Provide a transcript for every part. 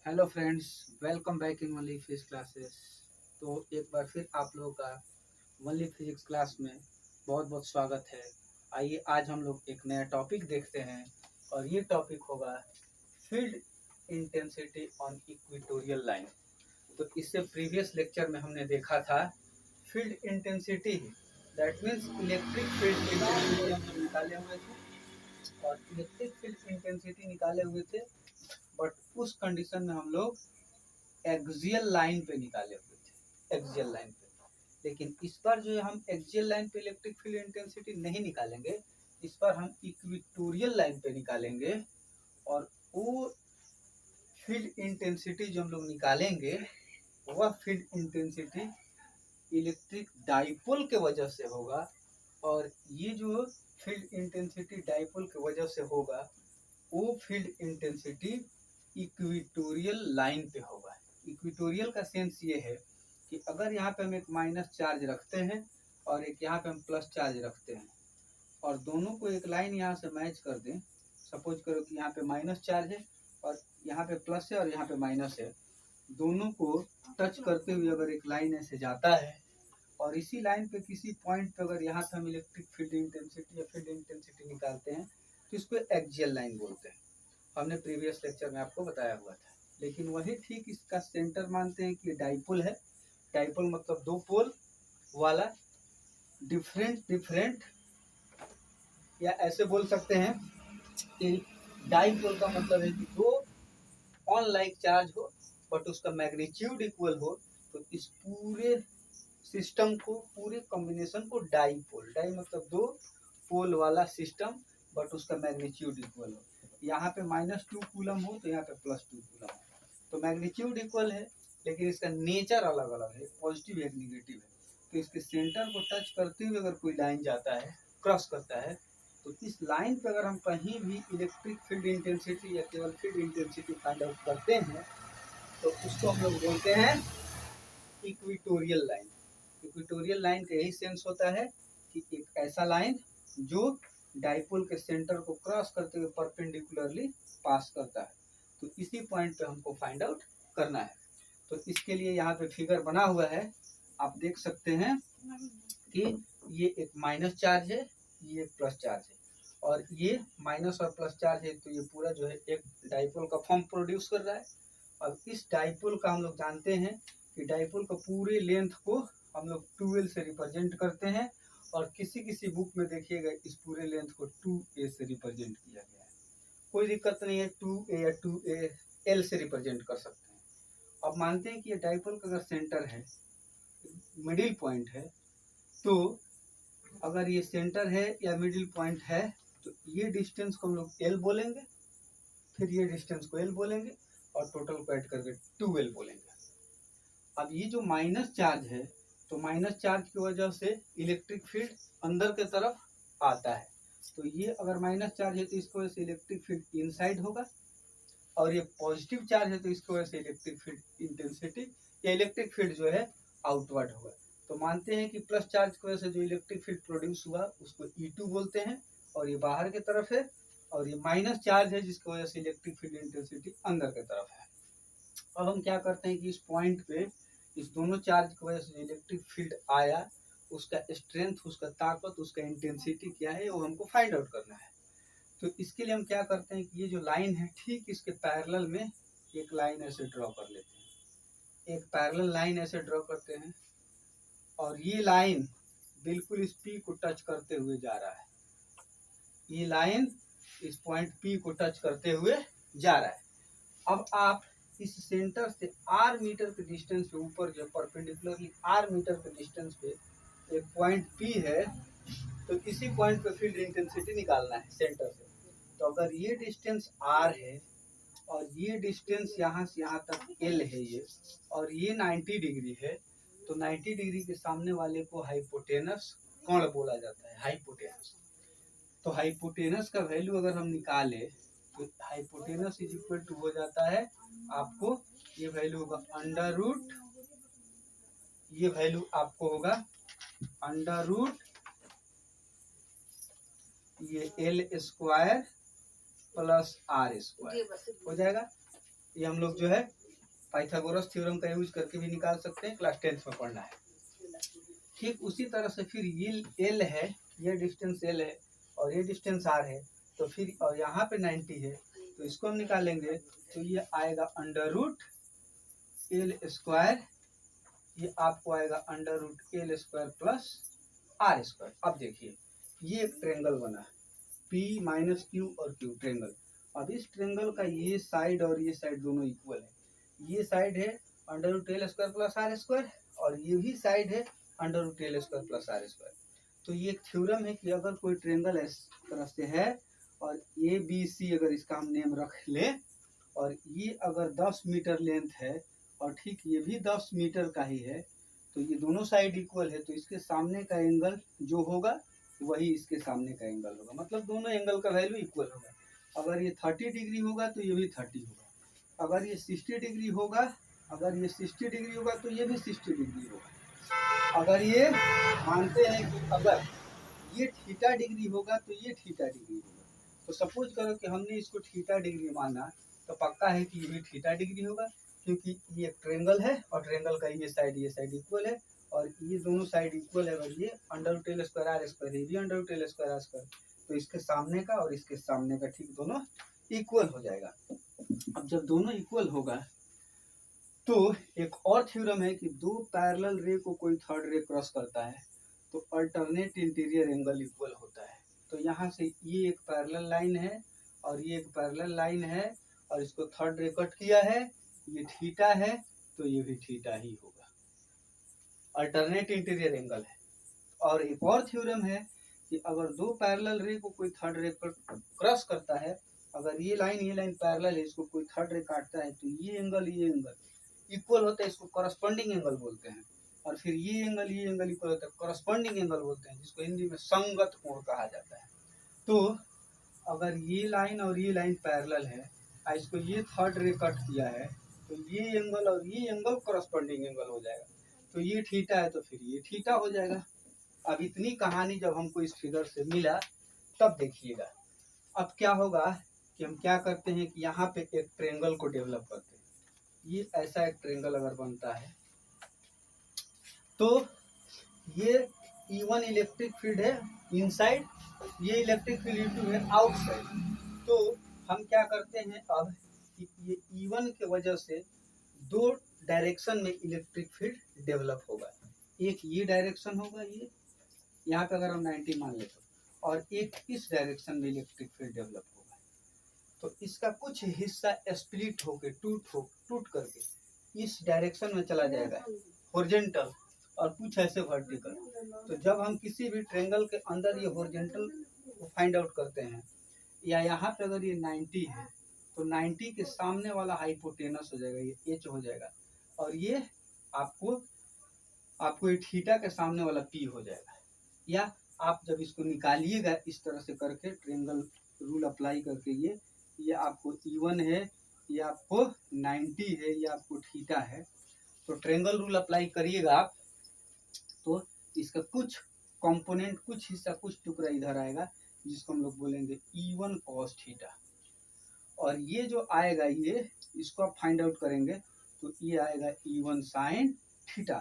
Hello friends, welcome back in only physics classes. तो एक बार फिर आप लोगों का वनली फिजिक्स क्लास में बहुत बहुत स्वागत है। आइए आज हम लोग एक नया टॉपिक देखते हैं और ये टॉपिक होगा field intensity on equatorial line. तो इससे प्रीवियस लेक्चर में हमने देखा था field intensity, that means electric field intensity हम लोग निकाले हुए थे और इलेक्ट्रिक फील्ड इंटेंसिटी निकाले हुए थे, बट उस कंडीशन में हम लोग एक्सियल लाइन पे निकाले हुए थे, एक्सियल लाइन पे। लेकिन इस बार जो है हम एक्सियल लाइन पे इलेक्ट्रिक फील्ड इंटेंसिटी नहीं निकालेंगे, इस बार हम इक्वेटोरियल लाइन पे निकालेंगे। और वो फील्ड इंटेंसिटी जो हम लोग निकालेंगे, वह फील्ड इंटेंसिटी इलेक्ट्रिक डाइपोल के वजह से होगा। और ये जो फील्ड इंटेंसिटी डाइपोल के वजह से होगा, वो फील्ड इंटेंसिटी इक्वेटोरियल लाइन पे होगा। इक्वेटोरियल का सेंस ये है कि अगर यहाँ पे हम एक माइनस चार्ज रखते हैं और एक यहाँ पे हम प्लस चार्ज रखते हैं और दोनों को एक लाइन यहाँ से मैच कर दें, सपोज करो कि यहाँ पे माइनस चार्ज है और यहाँ पे प्लस है और यहाँ पे माइनस है, दोनों को टच करते हुए अगर एक लाइन ऐसे जाता है और इसी लाइन पे किसी पॉइंट पे अगर यहाँ से हम इलेक्ट्रिक फील्ड इंटेंसिटी या फील्ड इंटेंसिटी निकालते हैं तो इसको एक्सियल लाइन बोलते हैं। हमने प्रीवियस लेक्चर में आपको बताया हुआ था। लेकिन वही ठीक इसका सेंटर मानते हैं कि डाइपोल है। डाइपोल मतलब दो पोल वाला डिफरेंट, या ऐसे बोल सकते हैं कि डाइपोल का मतलब है कि दो ऑन लाइक चार्ज हो बट उसका मैग्नीट्यूड इक्वल हो। तो इस पूरे सिस्टम को, पूरे कॉम्बिनेशन को डाइपोल, डाई मतलब दो पोल वाला सिस्टम बट उसका मैग्नीट्यूड इक्वल हो। यहाँ पे -2 कूलम हो तो यहाँ पे +2 कूलम हो, तो मैग्नीट्यूड इक्वल है लेकिन इसका नेचर अलग अलग है, पॉजिटिव एक निगेटिव है। तो इसके सेंटर को टच करते हुए अगर कोई लाइन जाता है, क्रॉस करता है, तो इस लाइन पे अगर हम कहीं भी इलेक्ट्रिक फील्ड इंटेंसिटी या केवल फील्ड इंटेंसिटी फाइंड आउट करते हैं तो उसको हम लोग बोलते हैं इक्वेटोरियल लाइन। इक्वेटोरियल लाइन का यही सेंस होता है कि एक ऐसा लाइन जो डाइपोल के सेंटर को क्रॉस करते हुए परपेंडिकुलरली पास करता है। तो इसी पॉइंट पे हमको फाइंड आउट करना है। तो इसके लिए यहाँ पे फिगर बना हुआ है, आप देख सकते हैं कि ये एक माइनस चार्ज है, ये एक प्लस चार्ज है, और ये माइनस और प्लस चार्ज है, तो ये पूरा जो है एक डाइपोल का फॉर्म प्रोड्यूस कर रहा है। और इस डाइपोल का हम लोग जानते हैं कि डाइपोल का पूरे लेंथ को हम लोग 2l से रिप्रेजेंट करते हैं, और किसी किसी बुक में देखिएगा इस पूरे लेंथ को 2a से रिप्रेजेंट किया गया है। कोई दिक्कत नहीं है, 2a या 2al से रिप्रेजेंट कर सकते हैं। अब मानते हैं कि ये डाइपोल का अगर सेंटर है, मिडिल पॉइंट है, तो अगर ये सेंटर है या मिडिल पॉइंट है तो ये डिस्टेंस को हम लोग l बोलेंगे, फिर ये डिस्टेंस को l बोलेंगे और टोटल को ऐड करके 2l बोलेंगे। अब ये जो माइनस चार्ज है, तो माइनस चार्ज की वजह से इलेक्ट्रिक फील्ड अंदर के तरफ आता है। तो ये अगर माइनस चार्ज है तो इसकी वजह से इलेक्ट्रिक फील्ड इनसाइड होगा, और ये पॉजिटिव चार्ज है तो इसकी वजह से इलेक्ट्रिक फील्ड इंटेंसिटी या इलेक्ट्रिक फील्ड जो है आउटवर्ड होगा। तो मानते हैं कि प्लस चार्ज की वजह से जो इलेक्ट्रिक फील्ड प्रोड्यूस हुआ उसको E2 बोलते हैं, और ये बाहर की तरफ है, और ये माइनस चार्ज है जिसकी वजह से इलेक्ट्रिक फील्ड इंटेंसिटी अंदर की तरफ है। अब हम क्या करते हैं कि इस पॉइंट पे इस दोनों चार्ज की वजह से इलेक्ट्रिक फील्ड आया, उसका स्ट्रेंथ, उसका ताकत, उसका इंटेंसिटी क्या है वो हमको फाइंड आउट करना है। तो इसके लिए हम क्या करते हैं कि ये जो लाइन है ठीक इसके पैरेलल में एक लाइन ऐसे ड्रॉ कर लेते हैं, एक पैरेलल लाइन ऐसे ड्रॉ करते हैं, और ये लाइन बिल्कुल इस P को टच करते हुए जा रहा है। ये लाइन इस पॉइंट P को टच करते हुए जा रहा है। अब आप इस सेंटर से r मीटर के डिस्टेंस पे ऊपर जो परपेंडिकुलरली r मीटर के डिस्टेंस पे एक पॉइंट P है, तो इसी पॉइंट पे फील्ड इंटेंसिटी निकालना है सेंटर से। तो अगर ये डिस्टेंस r है और ये डिस्टेंस यहाँ से यहाँ तक l है ये, और ये 90 डिग्री है, तो 90 डिग्री के सामने वाले को हाइपोटेनस कोण बोला जाता है, हाइपोटेनस। तो हाइपोटेनस का वैल्यू अगर हम निकाले तो हाइपोटेनस इज इक्वल टू हो जाता है, आपको ये वैल्यू होगा अंडर रूट, ये वैल्यू आपको होगा अंडर रूट ये l² प्लस r² हो जाएगा। ये हम लोग जो है पाइथागोरस थ्योरम का यूज करके भी निकाल सकते हैं, क्लास 10th में पढ़ना है। ठीक उसी तरह से फिर ये एल है, ये डिस्टेंस एल है और ये डिस्टेंस आर है, तो फिर और यहाँ पे 90 है, तो इसको हम निकालेंगे तो ये आएगा अंडर रूट एल स्क्वायर, ये आपको आएगा under root L square plus R square. अब देखिए ये एक ट्रेंगल बना, P माइनस क्यू और क्यू ट्रेंगल। अब इस ट्रेंगल का ये साइड और ये साइड दोनों इक्वल है। ये साइड है under root L square plus R square और ये भी साइड है under root L square plus R square. तो ये एक थ्योरम है कि अगर कोई ट्रेंगल इस तरह से है और ए बी सी अगर इसका हम नेम रख ले और ये अगर 10 मीटर लेंथ है और ठीक ये भी 10 मीटर का ही है, तो ये दोनों साइड इक्वल है, तो इसके सामने का एंगल जो होगा वही इसके सामने का एंगल होगा, मतलब दोनों एंगल का वैल्यू इक्वल होगा। अगर ये 30 डिग्री होगा तो ये भी 30 होगा, अगर ये 60 डिग्री होगा, अगर ये 60 डिग्री होगा तो ये भी 60 डिग्री होगा। अगर ये मानते हैं कि अगर ये थीटा डिग्री होगा तो ये थीटा डिग्री होगा, तो सपोज करो कि हमने इसको थीटा डिग्री माना, तो पक्का है कि ये भी थीटा डिग्री होगा, क्योंकि ये ट्रेंगल है और ट्रेंगल का ये साइड इक्वल है और ये दोनों साइड इक्वल है। अगर ये under root L square R square, ये भी under root L square R square, तो इसके सामने का और इसके सामने का ठीक दोनों इक्वल हो जाएगा। अब जब दोनों इक्वल होगा तो एक और थ्योरम है कि दो पैरेलल रे को कोई थर्ड रे क्रॉस करता है तो अल्टरनेट इंटीरियर एंगल इक्वल होता है। तो यहाँ से ये एक पैरेलल लाइन है और ये एक पैरेलल लाइन है और इसको थर्ड रे कट किया है, ये थीटा है तो ये भी थीटा ही होगा, अल्टरनेट इंटीरियर एंगल है। और एक और थ्योरम है कि अगर दो पैरेलल रे को कोई थर्ड रे क्रॉस करता है, अगर ये लाइन पैरेलल है, इसको कोई थर्ड रे काटता है, तो ये एंगल इक्वल होता है, इसको करस्पॉन्डिंग एंगल बोलते हैं। और फिर ये एंगल इक्वल होता है, करस्पॉन्डिंग एंगल बोलते हैं, जिसको हिंदी में संगत कोण कहा जाता है। तो अगर ये लाइन और ये लाइन पैरेलल है और इसको ये थर्ड रे कट किया है, तो ये एंगल और ये एंगल करस्पॉन्डिंग एंगल हो जाएगा, तो ये थीटा है तो फिर ये थीटा हो जाएगा। अब इतनी कहानी जब हमको इस फिगर से मिला तब देखिएगा अब क्या होगा कि हम क्या करते हैं कि यहाँ पे एक ट्रेंगल को डेवलप करते हैं। ये ऐसा एक ट्रेंगल अगर बनता है तो ये E1 इलेक्ट्रिक फील्ड है इनसाइड, ये इलेक्ट्रिक फील्ड E2 है आउटसाइड। तो हम क्या करते हैं अब कि ये E1 के वजह से दो डायरेक्शन में इलेक्ट्रिक फील्ड डेवलप होगा, एक ये डायरेक्शन होगा, ये यहाँ पे अगर हम 90 मान लेते और एक इस डायरेक्शन में इलेक्ट्रिक फील्ड डेवलप होगा। तो इसका कुछ हिस्सा स्प्लिट होके टूट करके इस डायरेक्शन में चला जाएगा हॉरिजॉन्टल और कुछ ऐसे वर्टिकल। तो जब हम किसी भी ट्रेंगल के अंदर ये हॉरिजॉन्टल को फाइंड आउट करते हैं, या यहाँ पे अगर ये 90 है तो 90 के सामने वाला हाइपोटेनस हो जाएगा, ये एच हो जाएगा, और ये आपको ये थीटा के सामने वाला पी हो जाएगा। या आप जब इसको निकालिएगा इस तरह से करके ट्रेंगल रूल अप्लाई करके, ये आपको E1 है, ये आपको 90 है, ये आपको थीटा है, तो ट्रेंगल रूल अप्लाई करिएगा आप, तो इसका कुछ कंपोनेंट, कुछ हिस्सा, कुछ टुकड़ा इधर आएगा जिसको हम लोग बोलेंगे E1 cos थीटा, और ये जो आएगा ये इसको आप फाइंड आउट करेंगे तो ये आएगा E1 sin थीटा।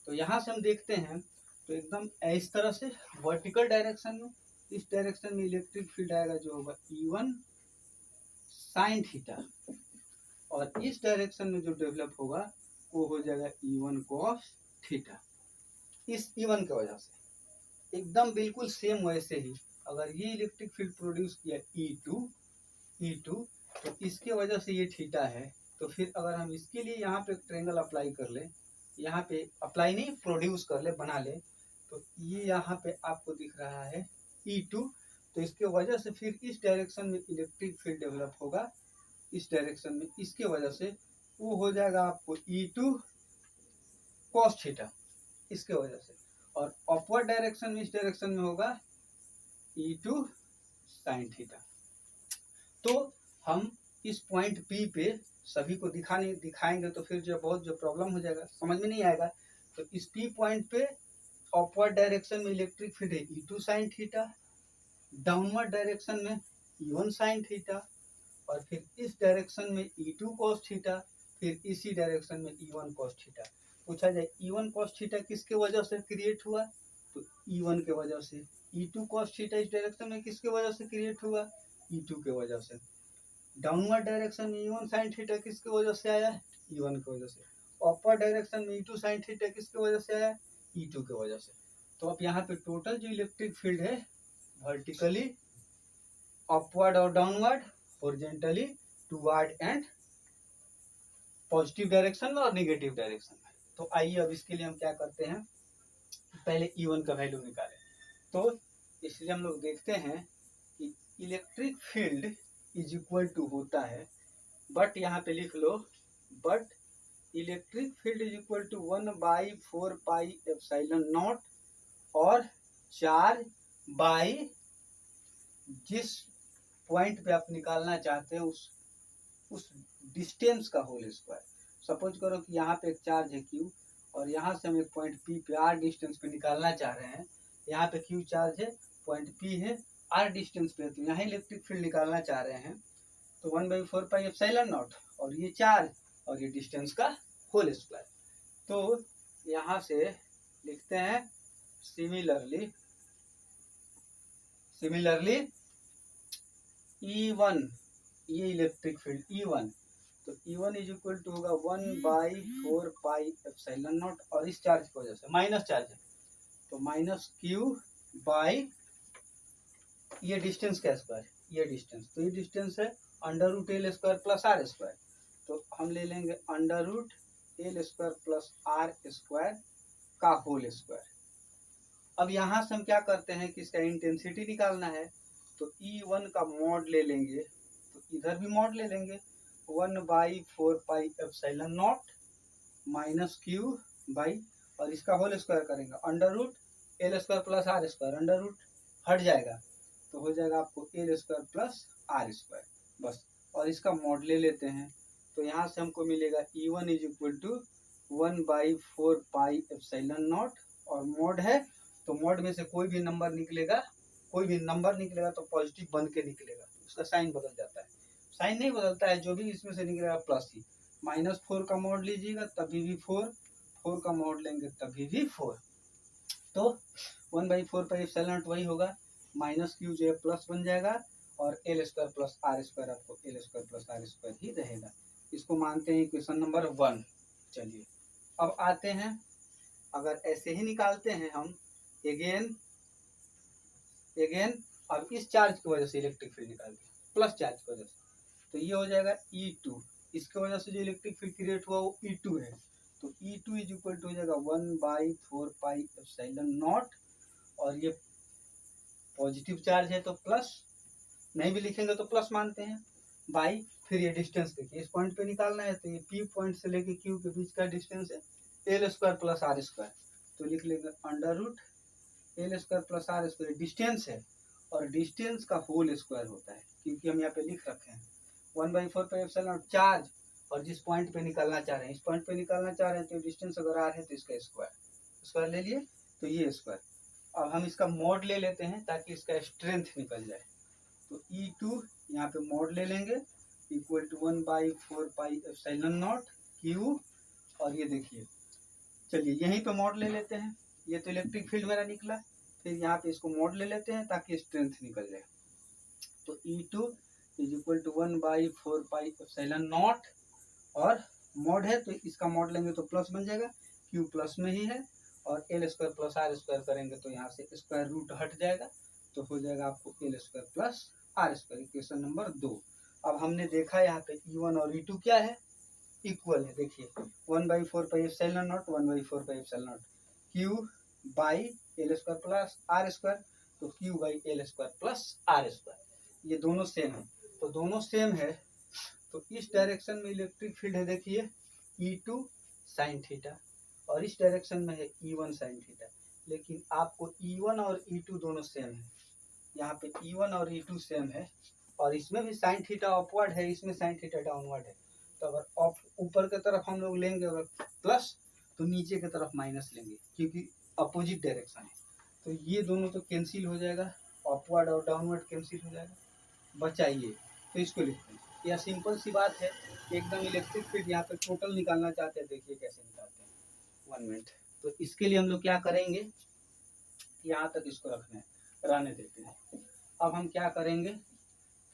तो यहाँ से हम देखते हैं तो एकदम इस तरह से वर्टिकल डायरेक्शन में, इस डायरेक्शन में इलेक्ट्रिक फील्ड आएगा जो होगा E1 sin थीटा, और इस डायरेक्शन में जो डेवलप होगा वो हो जाएगा E1 cos थीटा। इस E1 की वजह से एकदम बिल्कुल सेम वैसे ही अगर ये इलेक्ट्रिक फील्ड प्रोड्यूस किया E2 तो इसके वजह से ये थीटा है, तो फिर अगर हम इसके लिए यहाँ पे ट्रेंगल अप्लाई कर ले, यहाँ पे अप्लाई नहीं प्रोड्यूस कर ले, बना ले, तो ये यहाँ पे आपको दिख रहा है E2, तो इसके वजह से फिर इस डायरेक्शन में इलेक्ट्रिक फील्ड डेवलप होगा, इस डायरेक्शन में, इसके वजह से वो हो जाएगा आपको E2 cos थीटा इसके वजह से, और अपवर्ड डायरेक्शन में, इस डायरेक्शन में होगा E2 sin थीटा। तो हम इस पॉइंट P पे सभी को दिखाएंगे तो फिर जो प्रॉब्लम हो जाएगा, समझ में नहीं आएगा। तो इस P पॉइंट पे अपवर्ड डायरेक्शन में इलेक्ट्रिक फील्ड है E2 sin theta, downward direction में E1 sin थीटा, और फिर इस डायरेक्शन में E2 cos थीटा, फिर इसी डायरेक्शन में E1 cos थीटा। पूछा जाए E1 cos थीटा किसके वजह से क्रिएट हुआ, तो E1 के वजह से। E2 cos थीटा इस डायरेक्शन में किसके वजह से क्रिएट हुआ, E2 के वजह से। डाउनवर्ड डायरेक्शन में E1 sin थीटा किसके वजह से आया, E1 की वजह से। अपवर्ड डायरेक्शन में E2 sin थीटा किसके वजह से आया, E2 के वजह से। तो अब यहाँ पे टोटल जो इलेक्ट्रिक फील्ड है वर्टिकली अपवर्ड और downward, horizontally toward and positive direction में और नेगेटिव डायरेक्शन में। तो आइए अब इसके लिए हम क्या करते हैं, पहले E1 का वैल्यू निकालें। तो इसलिए हम लोग देखते हैं कि electric field is equal to होता है, बट यहाँ पे लिख लो, but electric field is equal to 1/4πε0 और चार्ज बाई जिस पॉइंट पे आप निकालना चाहते हैं उस डिस्टेंस का होल स्क्वायर। सपोज करो कि यहाँ पे एक चार्ज है Q और यहाँ से हम एक पॉइंट P पे R डिस्टेंस पे निकालना चाह रहे हैं। यहाँ पे Q चार्ज है, पॉइंट P है, R डिस्टेंस पे, तो यहाँ इलेक्ट्रिक फील्ड निकालना चाह रहे हैं। तो 1/4πε0 और ये चार्ज और ये डिस्टेंस का होल स्क्वायर। तो यहाँ से लिखते हैं सिमिलरली E1, ये इलेक्ट्रिक फील्ड E1, तो E1 इज इक्वल टू होगा 1/4πε0 और इस चार्ज की वजह से माइनस चार्ज है तो माइनस Q बाई ये डिस्टेंस का स्क्वायर, ये डिस्टेंस, तो ये डिस्टेंस है √L square plus R square. तो हम ले लेंगे √L square plus R square का होल स्क्वायर। अब यहाँ से हम क्या करते हैं कि इसका इंटेंसिटी निकालना है, तो E1 का मॉड ले लेंगे, तो इधर भी मॉड ले लेंगे 1/4πε0 माइनस Q बाई, और इसका होल स्क्वायर करेंगे √L square plus R square, under root हट जाएगा तो हो जाएगा आपको L square plus R square बस, और इसका मॉड ले लेते हैं। तो यहाँ से हमको मिलेगा E1 इज इक्वल टू 1/4πε0 और मॉड है तो मॉड में से कोई भी नंबर निकलेगा तो पॉजिटिव बन के निकलेगा, उसका साइन बदल जाता है। साइन नहीं बदलता है, जो भी इसमें से निकलेगा प्लस ही। -4 का मॉड लीजिएगा तभी भी 4 का मॉड लेंगे तभी भी 4। तो 1/4πε0 वही होगा, माइनस Q जो है प्लस बन जाएगा और L square plus R square आपको L square plus R square ही रहेगा। इसको मानते हैं क्वेश्चन नंबर 1। चलिए अब आते हैं, अगर ऐसे ही निकालते हैं हम अगेन अब इस चार्ज की वजह से इलेक्ट्रिक फील्ड निकालते हैं, प्लस चार्ज की वजह से, तो ये हो जाएगा E2, इसके वजह से जो इलेक्ट्रिक फील्ड क्रिएट हुआ वो E2 है। तो E2 इज इक्वल टू हो जाएगा 1/4πε0 और ये पॉजिटिव चार्ज है तो प्लस, नहीं भी लिखेंगे तो प्लस मानते हैं, बाई फिर ये डिस्टेंस देखिए इस पॉइंट पे निकालना है तो ये P पॉइंट से लेके Q के बीच का डिस्टेंस है L square plus R square, तो लिख लेंगे √L square plus R square distance है और डिस्टेंस का होल स्क्वायर होता है, क्योंकि हम यहाँ पे लिख रखे हैं 1/4πε0 चार्ज और जिस पॉइंट पे निकालना चाह रहे हैं, इस पॉइंट पे निकालना चाह रहे हैं तो डिस्टेंस अगर R है तो इसका स्क्वायर ले लिए, तो ये स्क्वायर। अब हम इसका मॉड ले लेते हैं ताकि इसका स्ट्रेंथ निकल जाए। तो E2 यहाँ पे मॉड ले लेंगे इक्वल टू 1/4πε0 Q, और ये देखिए, चलिए यहीं पे मॉड ले लेते हैं, ये तो इलेक्ट्रिक फील्ड मेरा निकला, फिर यहाँ पे इसको मॉड ले लेते हैं ताकि स्ट्रेंथ निकल जाए। तो E2 इज इक्वल टू 1/4πε0 और मॉड है तो इसका मॉड लेंगे तो प्लस बन जाएगा, Q प्लस में ही है, और L square plus R square करेंगे तो यहाँ से स्क्वायर रूट हट जाएगा तो हो जाएगा आपको L square plus R square, equation number 2। अब हमने देखा यहाँ पे E1 और E2 क्या है, इक्वल है। देखिए 1/4πε0 1/4πε0 Q by L square plus R square, तो Q by L square plus R square, ये दोनों सेम है। तो दोनों सेम है तो इस डायरेक्शन में इलेक्ट्रिक फील्ड है, देखिए E2 साइन थीटा और इस डायरेक्शन में है E1 साइन थीटा, लेकिन आपको E1 और E2 दोनों सेम है, यहाँ पे E1 और E2 सेम है और इसमें भी साइन थीटा अपवर्ड है, इसमें साइन थीटा डाउनवर्ड है। तो अगर ऊपर की तरफ हम लोग लेंगे अगर प्लस तो नीचे की तरफ माइनस लेंगे क्योंकि अपोजिट डायरेक्शन है, तो ये दोनों तो कैंसिल हो जाएगा, अपवर्ड और डाउनवर्ड कैंसिल हो जाएगा, बचाइए। तो इसको लिखते हैं यह सिंपल सी बात है। एकदम इलेक्ट्रिक फील्ड यहाँ पे टोटल निकालना चाहते हैं, देखिए कैसे निकालते हैं। 1 मिनट। तो इसके लिए हम लोग क्या करेंगे, यहाँ तक इसको रखना है, रहने देते हैं। अब हम क्या करेंगे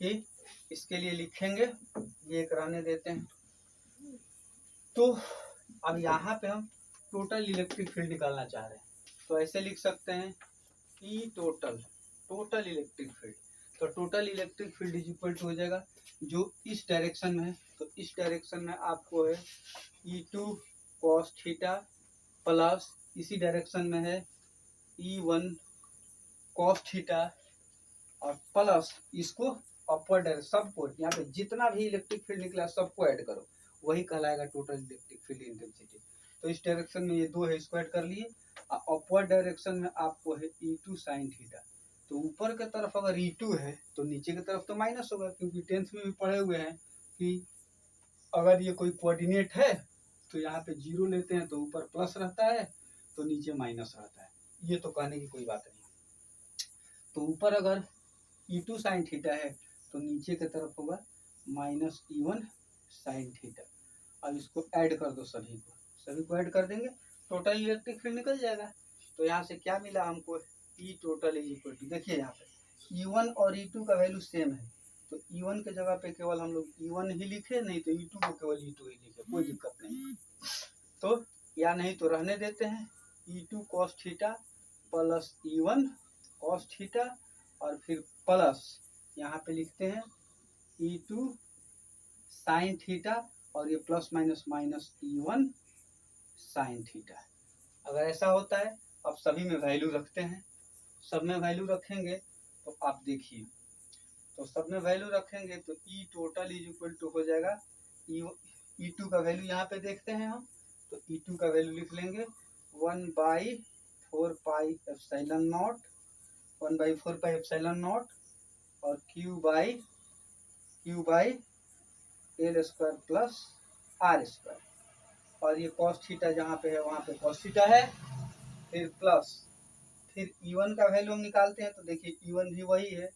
कि इसके लिए लिखेंगे, ये एक रहने देते हैं। तो अब यहाँ पे हम टोटल इलेक्ट्रिक फील्ड निकालना चाह रहे हैं, तो ऐसे लिख सकते हैं E total, total electric field. तो total electric field is equal to हो जाएगा, जो इस डायरेक्शन में है, तो इस डायरेक्शन में आपको है E2 cos थीटा प्लस इसी डायरेक्शन में है E1 cos थीटा और प्लस इसको अपवर्ड डायरेक्शन, सबको यहाँ पे जितना भी इलेक्ट्रिक फील्ड निकला सबको ऐड करो, वही कहलाएगा टोटल इलेक्ट्रिक फील्ड इंटेंसिटी। तो इस डायरेक्शन में ये दो है, इसको ऐड कर लिए। अपवर्ड डायरेक्शन में आपको है E2 sin थीटा। तो ऊपर की तरफ अगर E2 है तो नीचे की तरफ तो माइनस होगा, क्योंकि 10th में भी पढ़े हुए हैं कि अगर ये कोई कोऑर्डिनेट है तो यहाँ पे 0 लेते हैं तो ऊपर प्लस रहता है, तो नीचे माइनस रहता है। ये तो कहने की कोई बात नहीं। तो ऊपर अगर E2 sin थीटा है तो नीचे की तरफ होगा माइनस E1 sin थीटा। अब इसको ऐड कर दो, सभी को ऐड कर देंगे, टोटल इलेक्ट्रिक फील्ड निकल जाएगा। तो यहाँ से क्या मिला हमको, ई टोटल इज इक्वल टू, देखिए यहाँ पे E1 और E2 का वैल्यू सेम है, तो E1 के जगह पे केवल हम लोग E1 ही लिखे, नहीं तो E2 को केवल E2 ही लिखे, कोई दिक्कत नहीं। तो या नहीं तो रहने देते हैं, E2 cos theta plus E1 cos theta और फिर प्लस यहाँ पे लिखते हैं E2 sin थीटा और ये plus minus minus E1 sin theta. अगर ऐसा होता है, अब सभी में वैल्यू रखते हैं, सब में वैल्यू रखेंगे तो आप देखिए, तो सब में वैल्यू रखेंगे तो ई टोटल इज इक्वल टू हो जाएगा E2 का वैल्यू यहाँ पे देखते हैं हम, तो E2 का वैल्यू लिख लेंगे 1/4 pi epsilon naught, 1/4 pi epsilon naught और Q by L square plus R square. और ये कॉस थीटा जहाँ पे है वहाँ पे कॉस थीटा है, फिर प्लस फिर E1 का वैल्यू हम निकालते हैं, तो देखिए E1 भी वही है,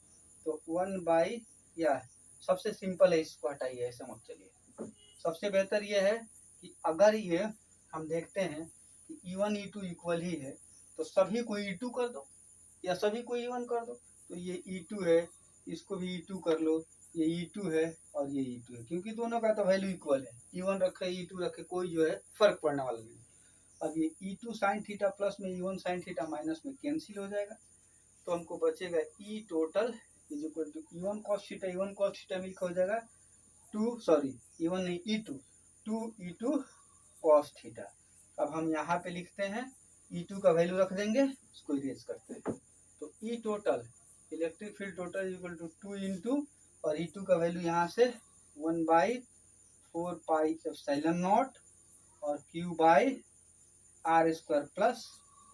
तो 1 या सबसे सिंपल है, इसको हटाइए, ऐसे मत चलिए। सबसे बेहतर ये है कि अगर ये हम देखते हैं कि E1 E2 इक्वल ही है तो सभी को E2 कर दो या सभी को E1 कर दो। तो ये E2 है, इसको भी E2 कर लो, ये E2 है और ये E2 है, क्योंकि दोनों का तो वैल्यू इक्वल है, E1 रखे E2 रखे, कोई जो है फर्क पड़ने वाला नहीं। अब ये E2 sin थीटा प्लस में E1 sin थीटा माइनस में कैंसिल हो जाएगा, तो हमको बचेगा E total is equal to E1 cos theta मिलकर हो जाएगा E1 नहीं E2 cos थीटा। अब हम यहाँ पे लिखते हैं E2 का वैल्यू रख देंगे, इसको इरेज करते हैं, तो E total electric field total is equal to 2 into और E2 का वैल्यू यहाँ से 1/4 पाई एप्सिलॉन नॉट और Q by R square plus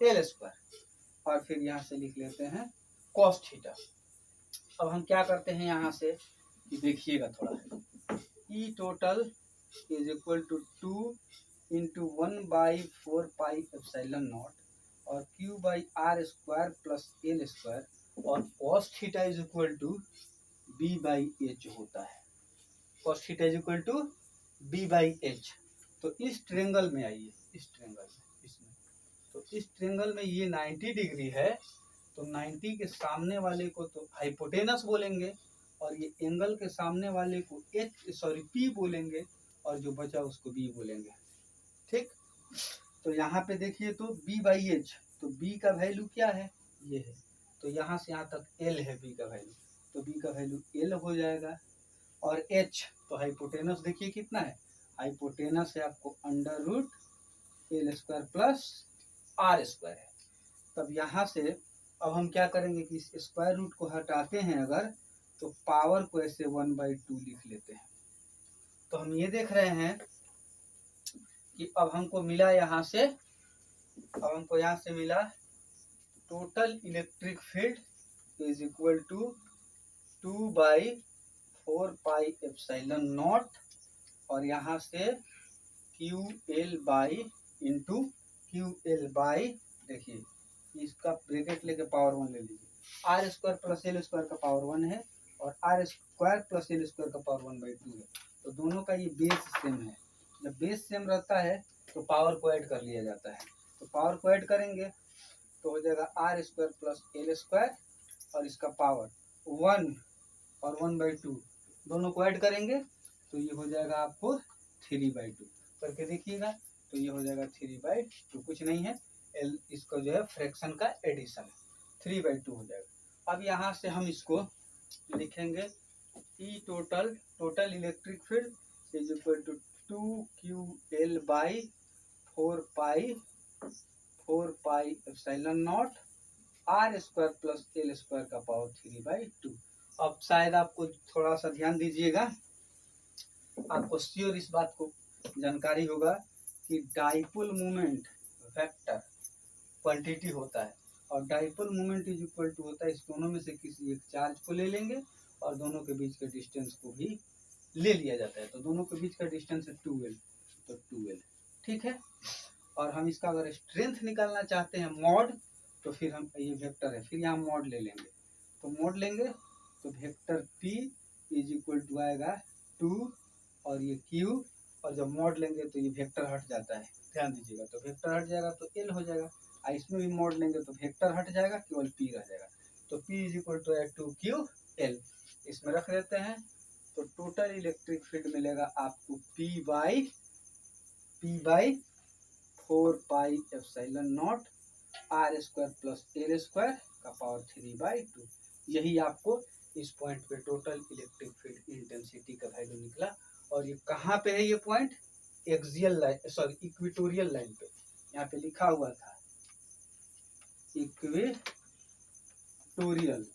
L square और फिर यहाँ से लिख लेते हैं कॉस थीटा। अब हम क्या करते हैं यहाँ से कि देखिएगा थोड़ा, E total is equal to 2 into 1/4 pi epsilon naught और Q by R square plus L square और cos theta is equal to B/H होता है। Cos theta is equal to B/H। तो इस ट्रेंगल में आइए, इस ट्रेंगल में, इसमें, तो इस ट्रेंगल में ये 90 डिग्री है, तो 90 के सामने वाले को तो हाइपोटेनस बोलेंगे और ये एंगल के सामने वाले को P बोलेंगे और जो बचा उसको B बोलेंगे, ठीक। तो यहाँ पे देखिए तो B/H, तो B का वैल्यू क्या है, ये है, तो यहाँ से यहाँ तक L है B का वैल्यू, तो B का वैल्यू L हो जाएगा और H, तो हाइपोटेनस देखिए कितना है, हाइपोटेनस है आपको √L square plus R square है। तब यहाँ से अब हम क्या करेंगे कि इस स्क्वायर रूट को हटाते हैं अगर, तो पावर को ऐसे 1/2 लिख लेते हैं। तो हम ये देख रहे हैं कि अब हमको मिला यहाँ से, अब हमको यहाँ से मिला total electric field is equal to 2/4 pi epsilon naught और यहाँ से QL by into QL by, देखिए इसका ब्रैकेट लेके पावर 1 ले लीजिए, R square plus L square का पावर 1 है और R square plus L square का पावर 1/2 है। तो दोनों का ये बेस सेम है। जब बेस सेम रहता है तो पावर को ऐड कर लिया जाता है। तो पावर को ऐड करेंगे तो हो जाएगा R square plus L square और इसका पावर 1 और 1/2 दोनों को ऐड करेंगे तो ये हो जाएगा आपको 3/2 करके देखिएगा। तो ये हो जाएगा 3/2, कुछ नहीं है, एल इसको जो है फ्रैक्शन का एडिशन है, 3/2 हो जाएगा। अब यहाँ से हम इसको लिखेंगे E total electric field is equal to 2QL by 4 pi epsilon naught R square plus L square का पावर 3/2। अब शायद आपको थोड़ा सा ध्यान दीजिएगा, आपको श्योर इस बात को जानकारी होगा कि डाइपोल मोमेंट वेक्टर क्वांटिटी होता है और dipole moment is equal to होता है इस दोनों में से किसी एक चार्ज को ले लेंगे और दोनों के बीच के डिस्टेंस को भी ले लिया जाता है। तो दोनों के बीच का डिस्टेंस है 2L, तो 2L ठीक है। और हम इसका अगर स्ट्रेंथ निकालना चाहते हैं मॉड, तो फिर हम ये वेक्टर है, फिर यहाँ मॉड ले लेंगे। तो मॉड लेंगे तो vector P is equal to आएगा 2 और ये Q, और जब मॉड लेंगे तो ये वेक्टर हट जाता है, ध्यान दीजिएगा। तो वेक्टर हट जाएगा तो L हो जाएगा, और इसमें भी मॉड लेंगे तो वेक्टर हट जाएगा, केवल P रह जाएगा। तो P is equal to 2QL इसमें रख देते हैं। तो टोटल इलेक्ट्रिक फील्ड मिलेगा आपको P by 4 pi epsilon naught R square plus L square का पावर 3/2। यही आपको इस पॉइंट पे टोटल इलेक्ट्रिक फील्ड इंटेंसिटी का वैल्यू निकला। और ये कहाँ पे है ये point? Axial line, sorry equatorial line पे, यहाँ पे लिखा हुआ था इक्वेटोरियल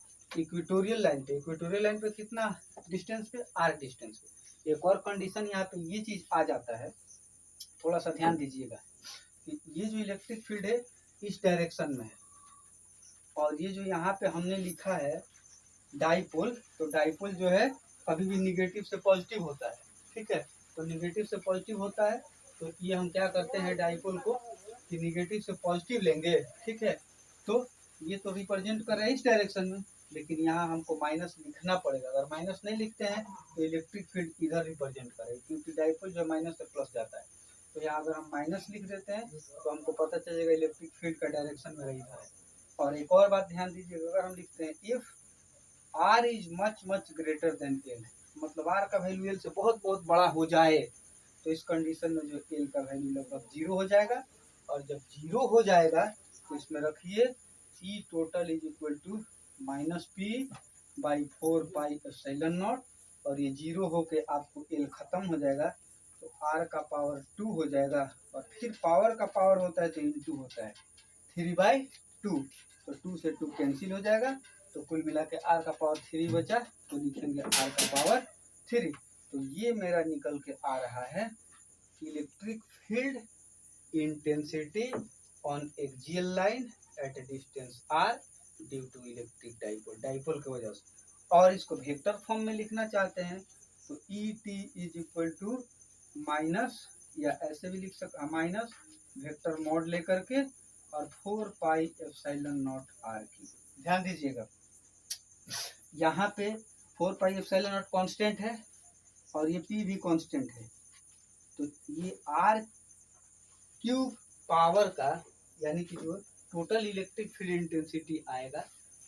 लाइन पे। इक्वेटोरियल लाइन पे कितना डिस्टेंस पे? आर डिस्टेंस पे। एक और कंडीशन यहाँ पे ये चीज आ जाता है, थोड़ा सा ध्यान दीजिएगा कि ये जो इलेक्ट्रिक फील्ड है इस डायरेक्शन में है, और ये जो यहाँ पे हमने लिखा है डाइपोल, तो डाइपोल जो है कभी भी निगेटिव से पॉजिटिव होता है, ठीक है। तो निगेटिव से पॉजिटिव होता है तो ये हम क्या करते हैं डाइपोल को कि निगेटिव से पॉजिटिव लेंगे, ठीक है। तो ये तो रिप्रेजेंट कर रहे हैं इस डायरेक्शन में, लेकिन यहाँ हमको माइनस लिखना पड़ेगा। अगर माइनस नहीं लिखते हैं तो इलेक्ट्रिक फील्ड इधर रिप्रेजेंट करेगा, क्योंकि डाइपोल जो माइनस से प्लस जाता है। तो यहाँ अगर हम माइनस लिख देते हैं तो हमको पता चलेगा इलेक्ट्रिक फील्ड का डायरेक्शन मेरा इधर है। और एक और बात ध्यान दीजिएगा, अगर हम लिखते हैं if R is much greater than L, मतलब आर का वैल्यू एल से बहुत बड़ा हो जाए, तो इस कंडीशन में जो एल का वैल्यू लगभग 0 हो जाएगा। और जब 0 हो जाएगा तो इसमें रखिए E total is equal to -P by 4 pi epsilon naught, और ये 0 होके आपको एल खत्म हो जाएगा तो आर का पावर 2 हो जाएगा, और फिर पावर का पावर होता है तो इंटू होता है 3/2, तो 2 से 2 कैंसिल हो जाएगा। तो कुल मिला के आर का पावर 3 बचा, तो लिखेंगे आर का पावर 3। तो ये मेरा निकल के आ रहा है electric field intensity on axial line at a distance R due to electric dipole की वजह से। और इसको वेक्टर फॉर्म में लिखना चाहते हैं तो E T is equal to minus, या ऐसे भी लिख सकते माइनस वेक्टर मॉड लेकर के और 4 पाई एप्सिलॉन नॉट आर की। ध्यान दीजिएगा यहाँ पे 4 पाई एप्सिलॉन नॉट कांस्टेंट है और ये पी भी कांस्टेंट है, तो ये आर क्यूब पावर का, यानी कि जो टोटल इलेक्ट्रिक फील्ड इंटेंसिटी आएगा,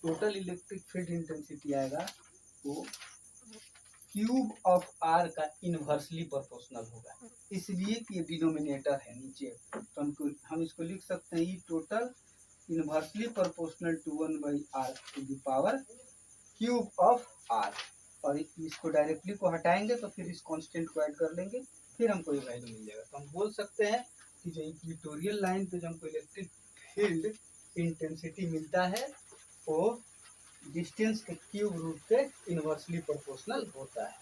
टोटल इलेक्ट्रिक फील्ड इंटेंसिटी आएगा वो क्यूब ऑफ आर का इनवर्सली प्रोपोर्शनल होगा, इसलिए कि ये डिनोमिनेटर है नीचे। तो हम इसको लिख सकते हैं E total inversely proportional to 1/r to the power cube of R. और इसको डायरेक्टली को हटाएंगे तो फिर इस कांस्टेंट को ऐड कर लेंगे, फिर हमको ये वैल्यू मिल जाएगा। तो हम बोल सकते हैं कि जो इक्वेटोरियल लाइन पे जो हमको इलेक्ट्रिक फील्ड इंटेंसिटी मिलता है वो डिस्टेंस के क्यूब रूट के इनवर्सली प्रोपोर्शनल होता है।